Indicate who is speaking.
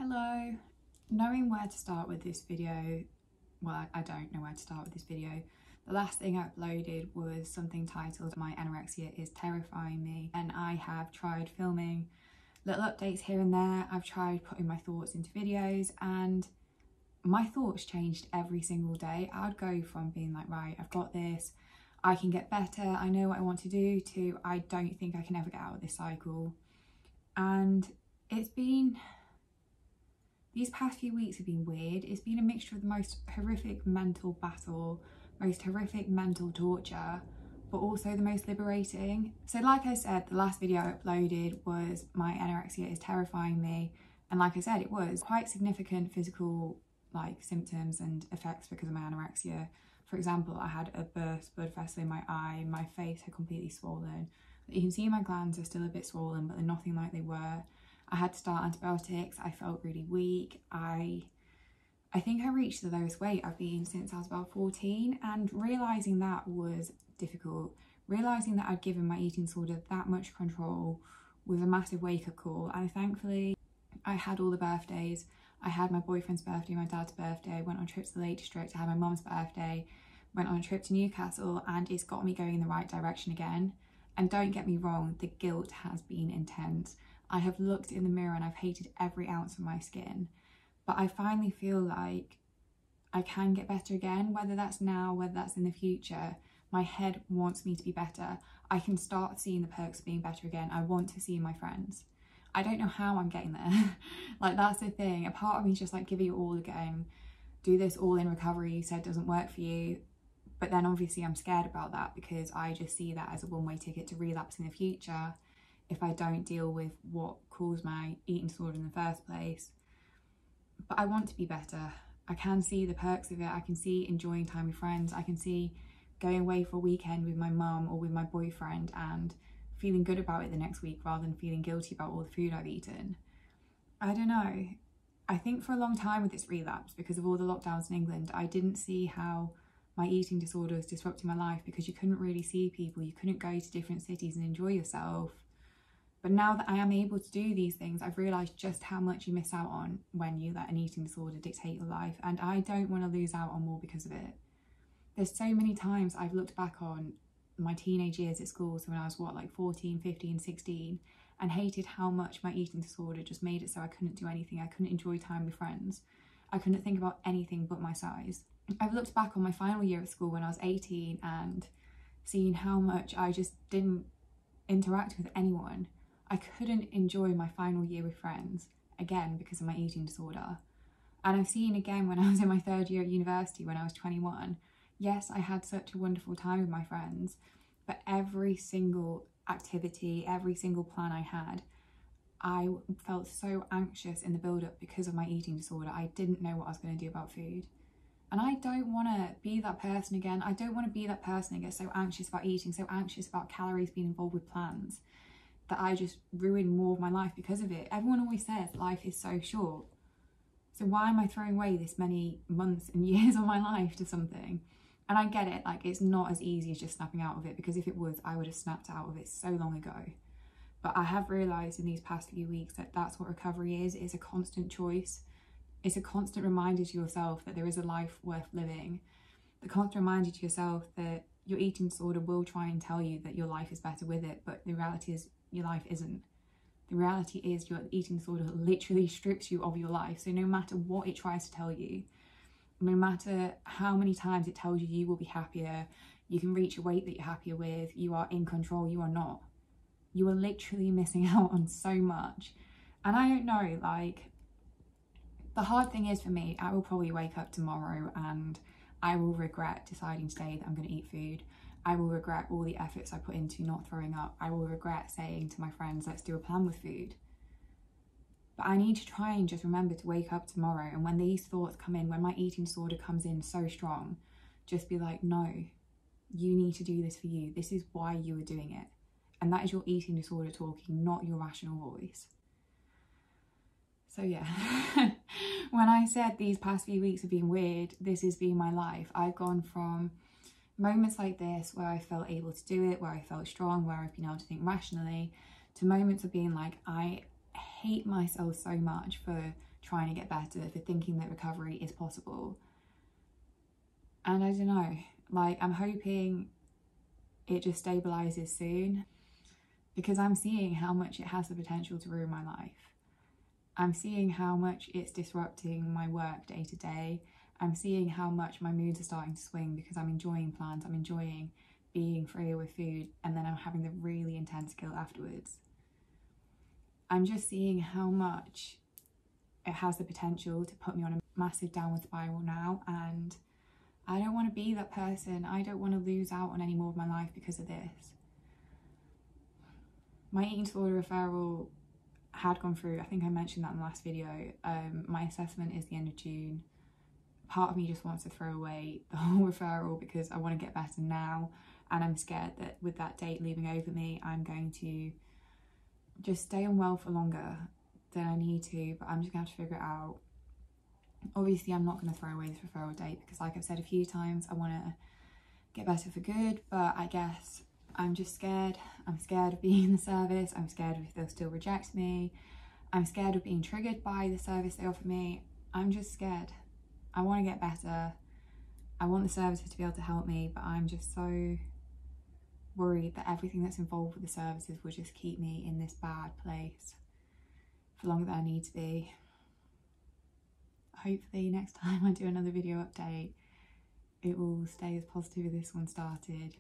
Speaker 1: Hello. Knowing where to start with this video, well, I don't know where to start with this video. The last thing I uploaded was something titled "My anorexia is terrifying me," and I have tried filming little updates here and there. I've tried putting my thoughts into videos, and my thoughts changed every single day. I'd go from being like, right, I've got this, I can get better, I know what I want to do, to I don't think I can ever get out of this cycle. And these past few weeks have been weird. It's been a mixture of the most horrific mental battle, most horrific mental torture, but also the most liberating. So like I said, the last video I uploaded was "My anorexia is terrifying me." And like I said, it was quite significant physical symptoms and effects because of my anorexia. For example, I had a burst blood vessel in my eye, my face had completely swollen. You can see my glands are still a bit swollen, but they're nothing like they were. I had to start antibiotics. I felt really weak. I think I reached the lowest weight I've been since I was about 14, and realising that was difficult. Realising that I'd given my eating disorder that much control was a massive wake-up call. And thankfully I had all the birthdays. I had my boyfriend's birthday, my dad's birthday, went on trips to the Lake District, I had my mum's birthday, went on a trip to Newcastle, and it's got me going in the right direction again. And don't get me wrong, the guilt has been intense. I have looked in the mirror and I've hated every ounce of my skin, but I finally feel like I can get better again, whether that's now, whether that's in the future. My head wants me to be better. I can start seeing the perks of being better again. I want to see my friends. I don't know how I'm getting there. That's the thing. A part of me is just give it your all again. Do this all in recovery. You said it doesn't work for you. But then obviously I'm scared about that because I just see that as a one-way ticket to relapse in the future if I don't deal with what caused my eating disorder in the first place. But I want to be better. I can see the perks of it. I can see enjoying time with friends. I can see going away for a weekend with my mum or with my boyfriend and feeling good about it the next week rather than feeling guilty about all the food I've eaten. I don't know. I think for a long time with this relapse, because of all the lockdowns in England, I didn't see how my eating disorder was disrupting my life because you couldn't really see people. You couldn't go to different cities and enjoy yourself. But now that I am able to do these things, I've realised just how much you miss out on when you let an eating disorder dictate your life, and I don't want to lose out on more because of it. There's so many times I've looked back on my teenage years at school, so when I was 14, 15, 16, and hated how much my eating disorder just made it so I couldn't do anything. I couldn't enjoy time with friends. I couldn't think about anything but my size. I've looked back on my final year at school when I was 18 and seen how much I just didn't interact with anyone. I couldn't enjoy my final year with friends, again, because of my eating disorder. And I've seen again when I was in my third year at university when I was 21. Yes, I had such a wonderful time with my friends, but every single activity, every single plan I had, I felt so anxious in the build-up because of my eating disorder. I didn't know what I was going to do about food. And I don't want to be that person again. I don't want to be that person that gets so anxious about eating, so anxious about calories, being involved with plans, that I just ruin more of my life because of it. Everyone always says life is so short. So why am I throwing away this many months and years of my life to something? And I get it, it's not as easy as just snapping out of it, because if it was, I would have snapped out of it so long ago. But I have realised in these past few weeks that that's what recovery is. It's a constant choice. It's a constant reminder to yourself that there is a life worth living. The constant reminder to yourself that your eating disorder will try and tell you that your life is better with it, but the reality is your life isn't. The reality is your eating disorder literally strips you of your life. So no matter what it tries to tell you, no matter how many times it tells you you will be happier, you can reach a weight that you're happier with, you are in control, you are not. You are literally missing out on so much. And I don't know, the hard thing is for me, I will probably wake up tomorrow and I will regret deciding today that I'm going to eat food. I will regret all the efforts I put into not throwing up. I will regret saying to my friends, let's do a plan with food. But I need to try and just remember to wake up tomorrow, and when these thoughts come in, when my eating disorder comes in so strong, just be like, no, you need to do this for you. This is why you are doing it. And that is your eating disorder talking, not your rational voice. So yeah, when I said these past few weeks have been weird, this has been my life. I've gone from moments like this where I felt able to do it, where I felt strong, where I've been able to think rationally, to moments of being like, I hate myself so much for trying to get better, for thinking that recovery is possible. And I don't know, like, I'm hoping it just stabilizes soon, because I'm seeing how much it has the potential to ruin my life. I'm seeing how much it's disrupting my work day to day. I'm seeing how much my moods are starting to swing because I'm enjoying plants, I'm enjoying being freer with food, and then I'm having the really intense guilt afterwards. I'm just seeing how much it has the potential to put me on a massive downward spiral now, and I don't want to be that person. I don't want to lose out on any more of my life because of this. My eating disorder referral had gone through, I think I mentioned that in the last video. My assessment is the end of June. Part of me just wants to throw away the whole referral because I want to get better now, and I'm scared that with that date looming over me, I'm going to just stay unwell for longer than I need to, but I'm just going to have to figure it out. Obviously, I'm not going to throw away this referral date because, like I've said a few times, I want to get better for good, but I guess I'm just scared. I'm scared of being in the service. I'm scared if they'll still reject me. I'm scared of being triggered by the service they offer me. I'm just scared. I want to get better. I want the services to be able to help me, but I'm just so worried that everything that's involved with the services will just keep me in this bad place for longer than I need to be. Hopefully next time I do another video update, it will stay as positive as this one started.